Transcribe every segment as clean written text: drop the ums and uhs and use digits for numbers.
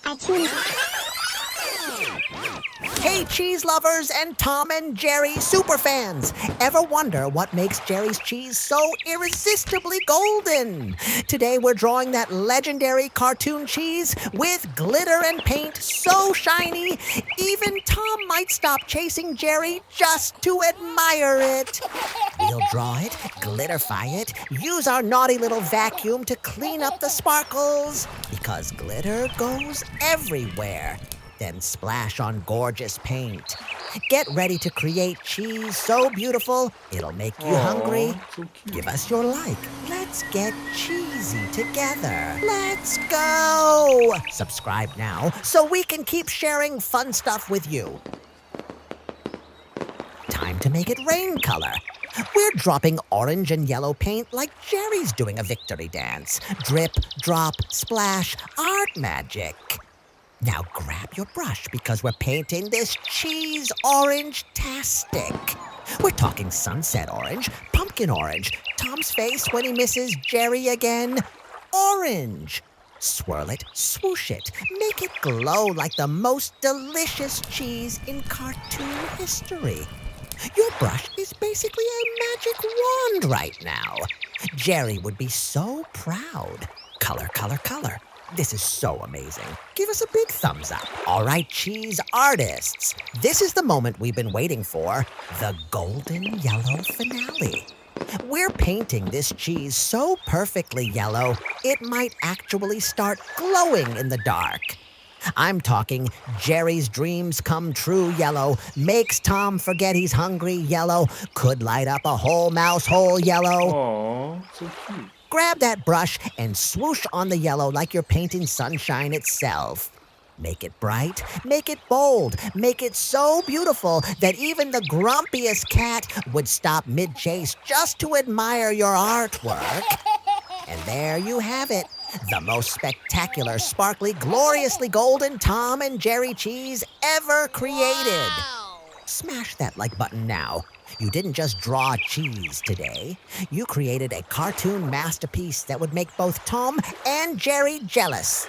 Artoonza. Hey, cheese lovers and Tom and Jerry superfans! Ever wonder what makes Jerry's cheese so irresistibly golden? Today we're drawing that legendary cartoon cheese with glitter and paint so shiny, even Tom might stop chasing Jerry just to admire it. We'll draw it, glitterify it, use our naughty little vacuum to clean up the sparkles, because glitter goes everywhere. Then splash on gorgeous paint. Get ready to create cheese so beautiful, it'll make you hungry. So cute. Give us your like. Let's get cheesy together. Let's go! Subscribe now so we can keep sharing fun stuff with you. Time to make it rain color. We're dropping orange and yellow paint like Jerry's doing a victory dance. Drip, drop, splash, art magic. Now grab your brush because we're painting this cheese orange-tastic. We're talking sunset orange, pumpkin orange, Tom's face when he misses Jerry again. Orange. Swirl it, swoosh it, make it glow like the most delicious cheese in cartoon history. Your brush is basically a magic wand right now. Jerry would be so proud. Color, color, color. This is so amazing. Give us a big thumbs up. All right, cheese artists. This is the moment we've been waiting for, the golden yellow finale. We're painting this cheese so perfectly yellow, it might actually start glowing in the dark. I'm talking Jerry's dreams come true yellow, makes Tom forget he's hungry yellow, could light up a whole mouse hole yellow. Aw, so cute. Grab that brush and swoosh on the yellow like you're painting sunshine itself. Make it bright, make it bold, make it so beautiful that even the grumpiest cat would stop mid-chase just to admire your artwork. And there you have it, the most spectacular, sparkly, gloriously golden Tom and Jerry cheese ever created. Wow. Smash that like button now. You didn't just draw cheese today. You created a cartoon masterpiece that would make both Tom and Jerry jealous.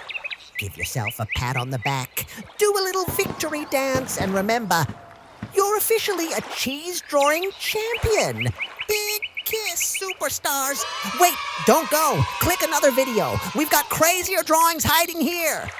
Give yourself a pat on the back, do a little victory dance, and remember, you're officially a cheese drawing champion. Big kiss, superstars. Wait, don't go. Click another video. We've got crazier drawings hiding here.